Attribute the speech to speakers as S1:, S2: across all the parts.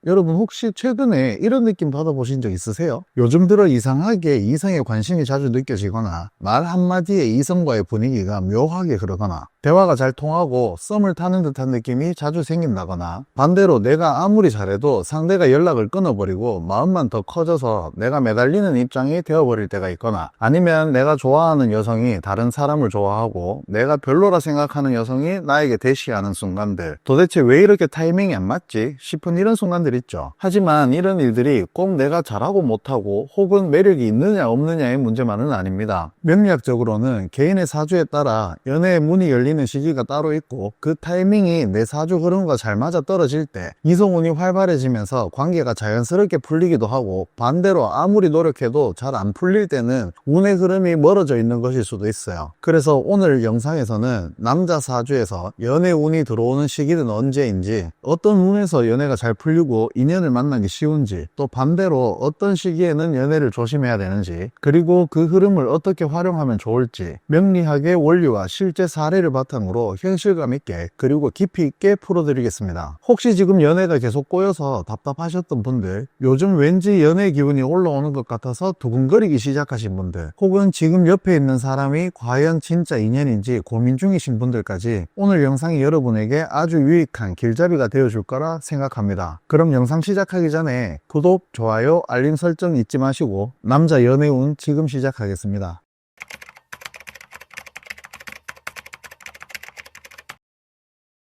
S1: 여러분 혹시 최근에 이런 느낌 받아보신 적 있으세요? 요즘 들어 이상하게 이성에 관심이 자주 느껴지거나 말 한마디에 이성과의 분위기가 묘하게 흐르거나 대화가 잘 통하고 썸을 타는 듯한 느낌이 자주 생긴다거나 반대로 내가 아무리 잘해도 상대가 연락을 끊어버리고 마음만 더 커져서 내가 매달리는 입장이 되어버릴 때가 있거나 아니면 내가 좋아하는 여성이 다른 사람을 좋아하고 내가 별로라 생각하는 여성이 나에게 대시하는 순간들, 도대체 왜 이렇게 타이밍이 안 맞지 싶은 이런 순간들 있죠. 하지만 이런 일들이 꼭 내가 잘하고 못하고 혹은 매력이 있느냐 없느냐의 문제만은 아닙니다. 명리학적으로는 개인의 사주에 따라 연애의 문이 열리는 시기가 따로 있고 그 타이밍이 내 사주 흐름과 잘 맞아 떨어질 때 이성운이 활발해지면서 관계가 자연스럽게 풀리기도 하고 반대로 아무리 노력해도 잘 안 풀릴 때는 운의 흐름이 멀어져 있는 것일 수도 있어요. 그래서 오늘 영상에서는 남자 사주에서 연애 운이 들어오는 시기는 언제인지, 어떤 운에서 연애가 잘 풀리고 인연을 만나기 쉬운지, 또 반대로 어떤 시기에는 연애를 조심해야 되는지, 그리고 그 흐름을 어떻게 활용하면 좋을지 명리학의 원리와 실제 사례를 바탕으로 현실감 있게 그리고 깊이 있게 풀어드리겠습니다. 혹시 지금 연애가 계속 꼬여서 답답하셨던 분들, 요즘 왠지 연애 기운이 올라오는 것 같아서 두근거리기 시작하신 분들, 혹은 지금 옆에 있는 사람이 과연 진짜 인연인지 고민 중이신 분들까지 오늘 영상이 여러분에게 아주 유익한 길잡이가 되어줄 거라 생각합니다. 그럼 영상 시작하기 전에 구독, 좋아요, 알림 설정 잊지 마시고 남자 연애운 지금 시작하겠습니다.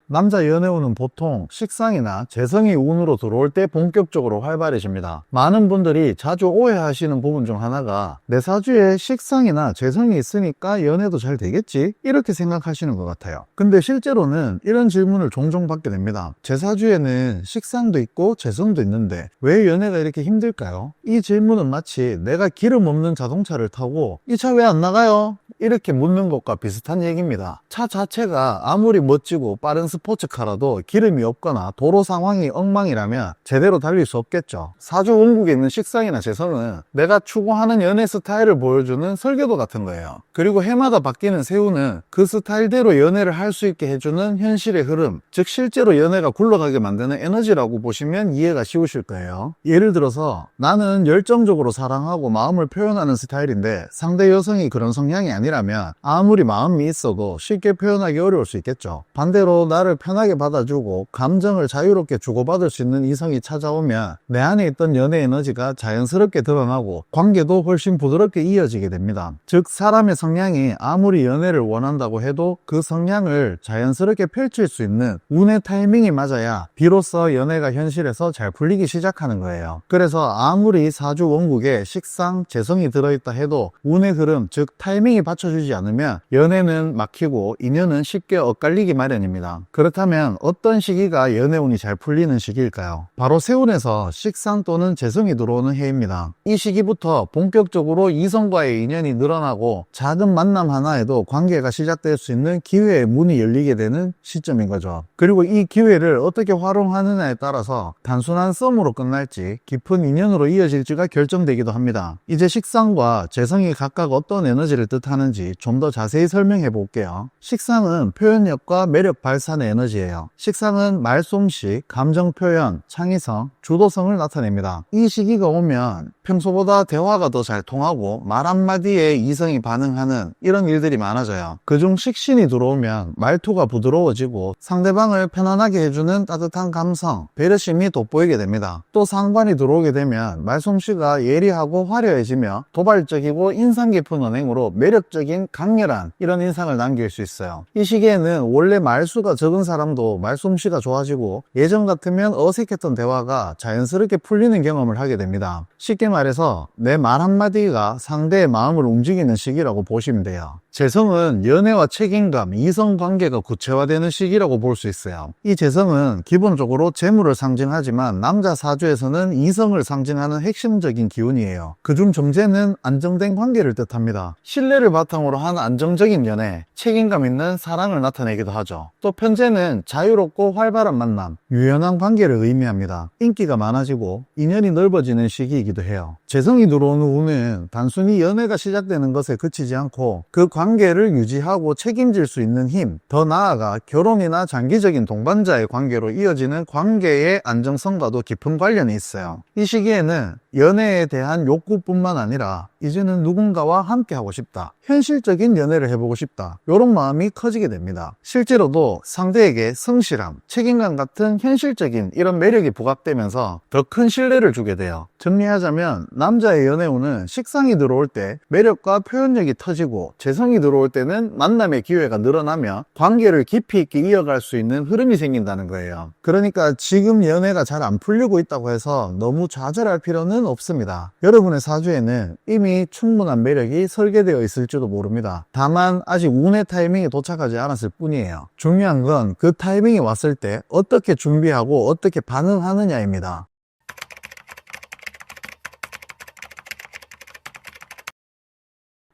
S1: 남자 연애운은 보통 식상이나 재성이 운으로 들어올 때 본격적으로 활발해집니다. 많은 분들이 자주 오해하시는 부분 중 하나가 내 사주에 식상이나 재성이 있으니까 연애도 잘 되겠지? 이렇게 생각하시는 것 같아요. 근데 실제로는 이런 질문을 종종 받게 됩니다. 제 사주에는 식상도 있고 재성도 있는데 왜 연애가 이렇게 힘들까요? 이 질문은 마치 내가 기름 없는 자동차를 타고 이 차 왜 안 나가요? 이렇게 묻는 것과 비슷한 얘기입니다. 차 자체가 아무리 멋지고 빠른 스포츠카라도 기름이 없거나 도로 상황이 엉망이라면 제대로 달릴 수 없겠죠. 사주 원국에 있는 식상이나 재성은 내가 추구하는 연애 스타일을 보여주는 설계도 같은 거예요. 그리고 해마다 바뀌는 세운은 그 스타일대로 연애를 할 수 있게 해주는 현실의 흐름, 즉 실제로 연애가 굴러가게 만드는 에너지라고 보시면 이해가 쉬우실 거예요. 예를 들어서 나는 열정적으로 사랑하고 마음을 표현하는 스타일인데 상대 여성이 그런 성향이 아니라면 아무리 마음이 있어도 쉽게 표현하기 어려울 수 있겠죠. 반대로 나를 편하게 받아주고 감정을 자유롭게 주고받을 수 있는 이성이 찾아오면 내 안에 있던 연애 에너지가 자연스럽게 드러나고 관계도 훨씬 부드럽게 이어지게 됩니다. 즉 사람의 성향이 아무리 연애를 원한다고 해도 그 성향을 자연스럽게 펼칠 수 있는 운의 타이밍이 맞아야 비로소 연애가 현실에서 잘 풀리기 시작하는 거예요. 그래서 아무리 사주 원국에 식상, 재성이 들어있다 해도 운의 흐름, 즉 타이밍이 받쳐주지 않으면 연애는 막히고 인연은 쉽게 엇갈리기 마련입니다. 그렇다면 어떤 시기가 연애운이 잘 풀리는 시기일까요? 바로 세운에서 식상 또는 재성이 들어오는 해입니다. 이 시기부터 본격적으로 이성과의 인연이 늘어나고 작은 만남 하나에도 관계가 시작될 수 있는 기회의 문이 열리게 되는 시점인 거죠. 그리고 이 기회를 어떻게 활용하느냐에 따라서 단순한 썸으로 끝날지 깊은 인연으로 이어질지가 결정되기도 합니다. 이제 식상과 재성이 각각 어떤 에너지를 뜻하는지 좀 더 자세히 설명해 볼게요. 식상은 표현력과 매력 발산의 에너지예요. 식상은 말솜씨, 감정 표현, 창의성, 주도성을 나타냅니다. 이 시기가 오면 평소보다 대화가 더 잘 통하고 말 한마디에 이성이 반응하는 이런 일들이 많아져요. 그중 식신이 들어오면 말투가 부드러워지고 상대방을 편안하게 해주는 따뜻한 감성, 배려심이 돋보이게 됩니다. 또 상관이 들어오게 되면 말솜씨가 예리하고 화려해지며 도발적이고 인상 깊은 언행으로 매력적인 강렬한 이런 인상을 남길 수 있어요. 이 시기에는 원래 말수가 적은 사람도 말솜씨가 좋아지고 예전 같으면 어색했던 대화가 자연스럽게 풀리는 경험을 하게 됩니다. 쉽게 말해서 내 말 한마디가 상대의 마음을 움직이는 시기라고 보시면 돼요. 재성은 연애와 책임감, 이성관계가 구체화되는 시기라고 볼 수 있어요. 이 재성은 기본적으로 재물을 상징하지만 남자 사주에서는 이성을 상징하는 핵심적인 기운이에요. 그중 정제는 안정된 관계를 뜻합니다. 신뢰를 바탕으로 한 안정적인 연애, 책임감 있는 사랑을 나타내기도 하죠. 또 편제는 자유롭고 활발한 만남, 유연한 관계를 의미합니다. 인기가 많아지고 인연이 넓어지는 시기이기도 해요. 재성이 들어오는 운은 단순히 연애가 시작되는 것에 그치지 않고 그 관계를 유지하고 책임질 수 있는 힘, 더 나아가 결혼이나 장기적인 동반자의 관계로 이어지는 관계의 안정성과도 깊은 관련이 있어요. 이 시기에는 연애에 대한 욕구뿐만 아니라 이제는 누군가와 함께하고 싶다, 현실적인 연애를 해보고 싶다, 이런 마음이 커지게 됩니다. 실제로도 상대에게 성실함, 책임감 같은 현실적인 이런 매력이 부각되면서 더 큰 신뢰를 주게 돼요. 정리하자면 남자의 연애운은 식상이 들어올 때 매력과 표현력이 터지고, 재성이 들어올 때는 만남의 기회가 늘어나며 관계를 깊이 있게 이어갈 수 있는 흐름이 생긴다는 거예요. 그러니까 지금 연애가 잘 안 풀리고 있다고 해서 너무 좌절할 필요는 없습니다. 여러분의 사주에는 이미 충분한 매력이 설계되어 있을지도 모릅니다. 다만 아직 운의 타이밍이 도착하지 않았을 뿐이에요. 중요한 건 그 타이밍이 왔을 때 어떻게 준비하고 어떻게 반응하느냐입니다.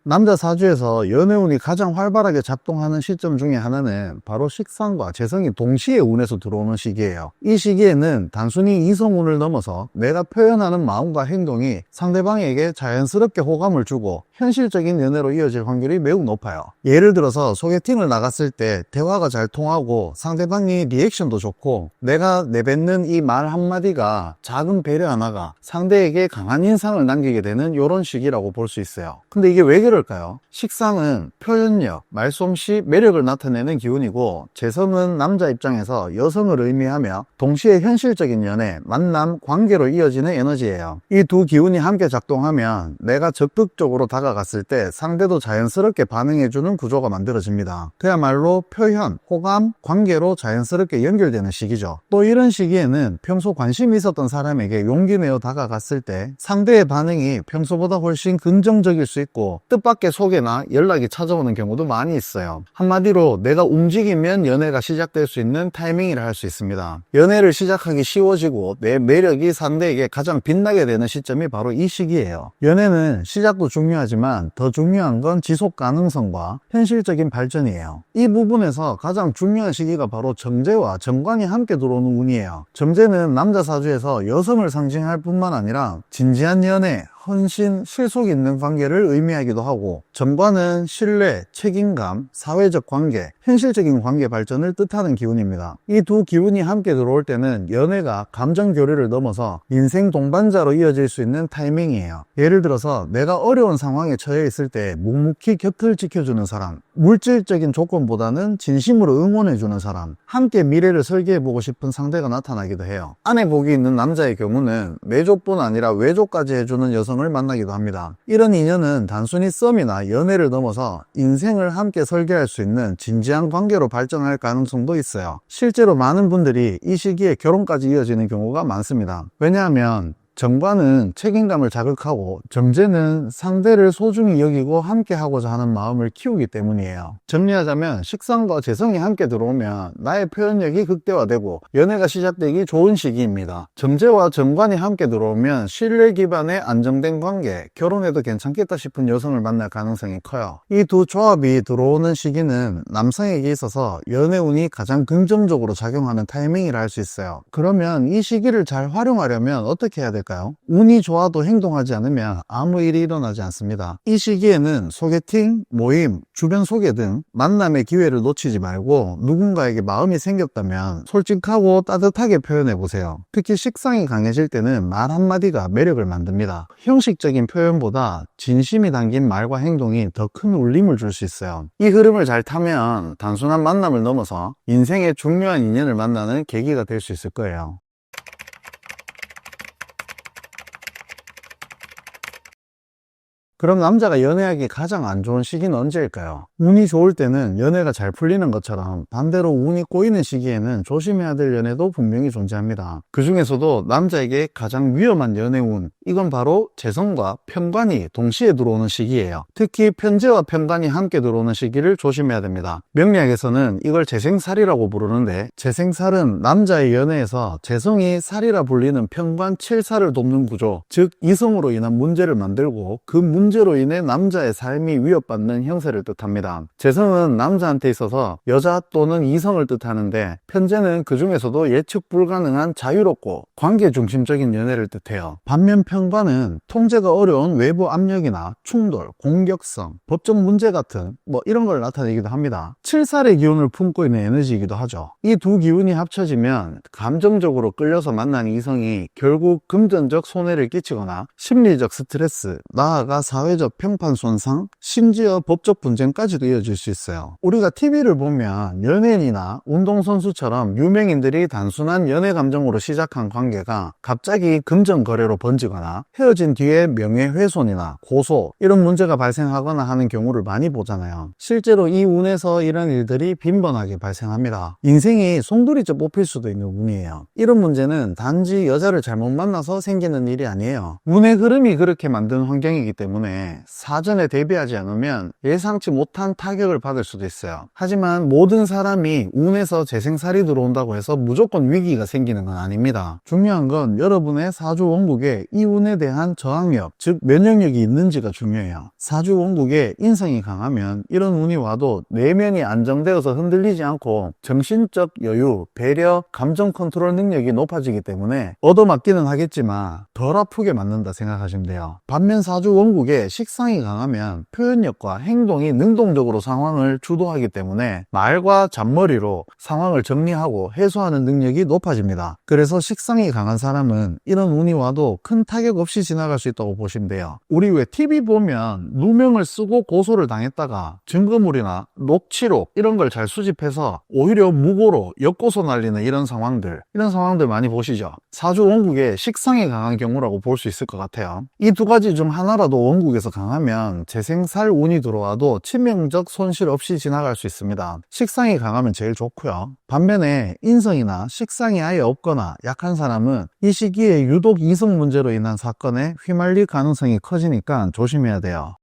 S1: 남자 사주에서 연애운이 가장 활발하게 작동하는 시점 중에 하나는 바로 식상과 재성이 동시에 운에서 들어오는 시기예요. 이 시기에는 단순히 이성운을 넘어서 내가 표현하는 마음과 행동이 상대방에게 자연스럽게 호감을 주고 현실적인 연애로 이어질 확률이 매우 높아요. 예를 들어서 소개팅을 나갔을 때 대화가 잘 통하고 상대방이 리액션도 좋고 내가 내뱉는 이 말 한마디가 작은 배려 하나가 상대에게 강한 인상을 남기게 되는 이런 시기라고 볼 수 있어요. 근데 이게 왜 그럴까요? 식상은 표현력, 말솜씨, 매력을 나타내는 기운이고, 재성은 남자 입장에서 여성을 의미하며 동시에 현실적인 연애, 만남, 관계로 이어지는 에너지예요. 이 두 기운이 함께 작동하면 내가 적극적으로 다가갔을 때 상대도 자연스럽게 반응해주는 구조가 만들어집니다. 그야말로 표현, 호감, 관계로 자연스럽게 연결되는 시기죠. 또 이런 시기에는 평소 관심이 있었던 사람에게 용기 내어 다가갔을 때 상대의 반응이 평소보다 훨씬 긍정적일 수 있고 뜻밖의 소개나 연락이 찾아오는 경우도 많이 있어요. 한마디로 내가 움직이면 연애가 시작될 수 있는 타이밍이라 할 수 있습니다. 연애를 시작하기 쉬워지고 내 매력이 상대에게 가장 빛나게 되는 시점이 바로 이 시기예요. 연애는 시작도 중요하지만 더 중요한 건 지속 가능성과 현실적인 발전이에요. 이 부분에서 가장 중요한 시기가 바로 정제와 정관이 함께 들어오는 운이에요. 정제는 남자 사주에서 여성을 상징할 뿐만 아니라 진지한 연애, 헌신, 실속 있는 관계를 의미하기도 하고, 정관은 신뢰, 책임감, 사회적 관계, 현실적인 관계 발전을 뜻하는 기운입니다. 이 두 기운이 함께 들어올 때는 연애가 감정 교류를 넘어서 인생 동반자로 이어질 수 있는 타이밍이에요. 예를 들어서 내가 어려운 상황에 처해 있을 때 묵묵히 곁을 지켜주는 사람, 물질적인 조건보다는 진심으로 응원해주는 사람, 함께 미래를 설계해보고 싶은 상대가 나타나기도 해요. 아내 복이 있는 남자의 경우는 내조뿐 아니라 외조까지 해주는 여성을 만나기도 합니다. 이런 인연은 단순히 썸이나 연애를 넘어서 인생을 함께 설계할 수 있는 진지한 관계로 발전할 가능성도 있어요. 실제로 많은 분들이 이 시기에 결혼까지 이어지는 경우가 많습니다. 왜냐하면 정관은 책임감을 자극하고 정제는 상대를 소중히 여기고 함께 하고자 하는 마음을 키우기 때문이에요. 정리하자면 식상과 재성이 함께 들어오면 나의 표현력이 극대화되고 연애가 시작되기 좋은 시기입니다. 정제와 정관이 함께 들어오면 신뢰 기반의 안정된 관계, 결혼해도 괜찮겠다 싶은 여성을 만날 가능성이 커요. 이 두 조합이 들어오는 시기는 남성에게 있어서 연애운이 가장 긍정적으로 작용하는 타이밍이라 할 수 있어요. 그러면 이 시기를 잘 활용하려면 어떻게 해야 될까요? 운이 좋아도 행동하지 않으면 아무 일이 일어나지 않습니다. 이 시기에는 소개팅, 모임, 주변 소개 등 만남의 기회를 놓치지 말고 누군가에게 마음이 생겼다면 솔직하고 따뜻하게 표현해 보세요. 특히 식상이 강해질 때는 말 한마디가 매력을 만듭니다. 형식적인 표현보다 진심이 담긴 말과 행동이 더 큰 울림을 줄 수 있어요. 이 흐름을 잘 타면 단순한 만남을 넘어서 인생의 중요한 인연을 만나는 계기가 될 수 있을 거예요. 그럼 남자가 연애하기 가장 안 좋은 시기는 언제일까요? 운이 좋을 때는 연애가 잘 풀리는 것처럼 반대로 운이 꼬이는 시기에는 조심해야 될 연애도 분명히 존재합니다. 그 중에서도 남자에게 가장 위험한 연애운, 이건 바로 재성과 편관이 동시에 들어오는 시기예요. 특히 편재와 편관이 함께 들어오는 시기를 조심해야 됩니다. 명리학에서는 이걸 재생살이라고 부르는데, 재생살은 남자의 연애에서 재성이 살이라 불리는 편관 7살을 돕는 구조, 즉 이성으로 인한 문제를 만들고 그 문제를 문제로 인해 남자의 삶이 위협받는 형세를 뜻합니다. 재성은 남자한테 있어서 여자 또는 이성을 뜻하는데 편재는 그 중에서도 예측 불가능한 자유롭고 관계 중심적인 연애를 뜻해요. 반면 평관은 통제가 어려운 외부 압력이나 충돌, 공격성, 법적 문제 같은 이런 걸 나타내기도 합니다. 7살의 기운을 품고 있는 에너지이기도 하죠. 이 두 기운이 합쳐지면 감정적으로 끌려서 만난 이성이 결국 금전적 손해를 끼치거나 심리적 스트레스, 나아가 사회적 평판 손상, 심지어 법적 분쟁까지도 이어질 수 있어요. 우리가 TV를 보면 연예인이나 운동선수처럼 유명인들이 단순한 연애 감정으로 시작한 관계가 갑자기 금전 거래로 번지거나 헤어진 뒤에 명예훼손이나 고소 이런 문제가 발생하거나 하는 경우를 많이 보잖아요. 실제로 이 운에서 이런 일들이 빈번하게 발생합니다. 인생이 송두리째 뽑힐 수도 있는 운이에요. 이런 문제는 단지 여자를 잘못 만나서 생기는 일이 아니에요. 운의 흐름이 그렇게 만든 환경이기 때문에 사전에 대비하지 않으면 예상치 못한 타격을 받을 수도 있어요. 하지만 모든 사람이 운에서 재생살이 들어온다고 해서 무조건 위기가 생기는 건 아닙니다. 중요한 건 여러분의 사주 원국에 이 운에 대한 저항력, 즉 면역력이 있는지가 중요해요. 사주 원국에 인성이 강하면 이런 운이 와도 내면이 안정되어서 흔들리지 않고 정신적 여유, 배려, 감정 컨트롤 능력이 높아지기 때문에 얻어맞기는 하겠지만 덜 아프게 맞는다 생각하시면 돼요. 반면 사주 원국에 식상이 강하면 표현력과 행동이 능동적으로 상황을 주도하기 때문에 말과 잔머리로 상황을 정리하고 해소하는 능력이 높아집니다. 그래서 식상이 강한 사람은 이런 운이 와도 큰 타격 없이 지나갈 수 있다고 보시면 돼요. 우리 왜 TV 보면 누명을 쓰고 고소를 당했다가 증거물이나 녹취록 이런 걸 잘 수집해서 오히려 무고로 역고소 날리는 이런 상황들 많이 보시죠. 사주 원국에 식상이 강한 경우라고 볼 수 있을 것 같아요. 이 두 가지 중 하나라도 원국에서 강하면 재생살 운이 들어와도 치명적 손실 없이 지나갈 수 있습니다. 식상이 강하면 제일 좋고요. 반면에 인성이나 식상이 아예 없거나 약한 사람은 이 시기에 유독 이성 문제로 인한 사건에 휘말릴 가능성이 커지니까 조심해야 돼요.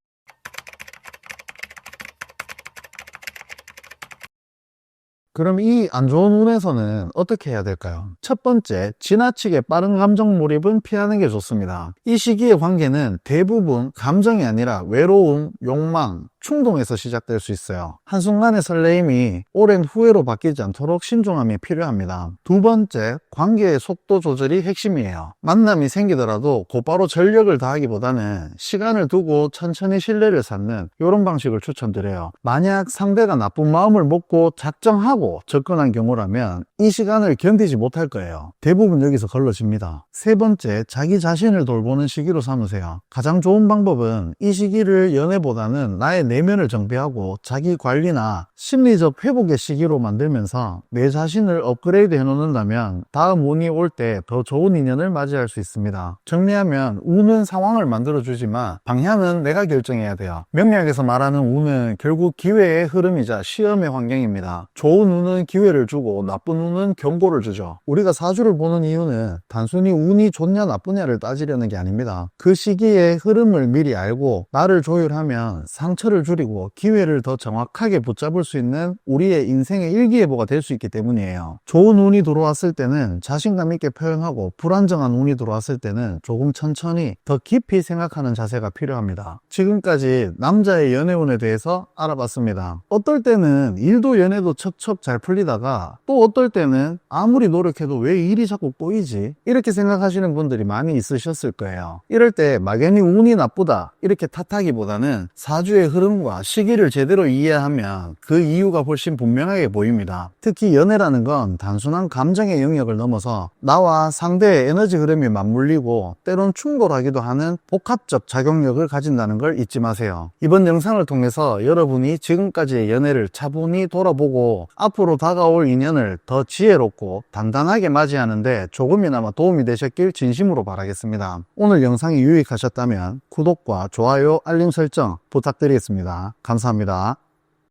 S1: 그럼 이 안 좋은 운에서는 어떻게 해야 될까요? 첫 번째, 지나치게 빠른 감정 몰입은 피하는 게 좋습니다. 이 시기의 관계는 대부분 감정이 아니라 외로움, 욕망, 충동에서 시작될 수 있어요. 한순간의 설레임이 오랜 후회로 바뀌지 않도록 신중함이 필요합니다. 두 번째, 관계의 속도 조절이 핵심이에요. 만남이 생기더라도 곧바로 전력을 다하기보다는 시간을 두고 천천히 신뢰를 쌓는 이런 방식을 추천드려요. 만약 상대가 나쁜 마음을 먹고 작정하고 접근한 경우라면 이 시간을 견디지 못할 거예요. 대부분 여기서 걸러집니다. 세 번째, 자기 자신을 돌보는 시기로 삼으세요. 가장 좋은 방법은 이 시기를 연애보다는 나의 내면을 정비하고 자기 관리나 심리적 회복의 시기로 만들면서 내 자신을 업그레이드 해놓는다면 다음 운이 올 때 더 좋은 인연을 맞이할 수 있습니다. 정리하면 운은 상황을 만들어주지만 방향은 내가 결정해야 돼요. 명리학에서 말하는 운은 결국 기회의 흐름이자 시험의 환경입니다. 좋은 운은 기회를 주고 나쁜 운은 경고를 주죠. 우리가 사주를 보는 이유는 단순히 운이 좋냐 나쁘냐를 따지려는 게 아닙니다. 그 시기의 흐름을 미리 알고 나를 조율하면 상처를 줄이고 기회를 더 정확하게 붙잡을 수 있는 우리의 인생의 일기예보가 될 수 있기 때문이에요. 좋은 운이 들어왔을 때는 자신감 있게 표현하고 불안정한 운이 들어왔을 때는 조금 천천히 더 깊이 생각하는 자세가 필요합니다. 지금까지 남자의 연애운에 대해서 알아봤습니다. 어떨 때는 일도 연애도 척척 잘 풀리다가 또 어떨 때는 아무리 노력해도 왜 일이 자꾸 꼬이지? 이렇게 생각하시는 분들이 많이 있으셨을 거예요. 이럴 때 막연히 운이 나쁘다 이렇게 탓하기보다는 사주의 흐름과 시기를 제대로 이해하면 그 이유가 훨씬 분명하게 보입니다. 특히 연애라는 건 단순한 감정의 영역을 넘어서 나와 상대의 에너지 흐름이 맞물리고 때론 충돌하기도 하는 복합적 작용력을 가진다는 걸 잊지 마세요. 이번 영상을 통해서 여러분이 지금까지의 연애를 차분히 돌아보고 앞으로 다가올 인연을 더 지혜롭고 단단하게 맞이하는데 조금이나마 도움이 되셨길 진심으로 바라겠습니다. 오늘 영상이 유익하셨다면 구독과 좋아요, 알림 설정 부탁드리겠습니다. 감사합니다.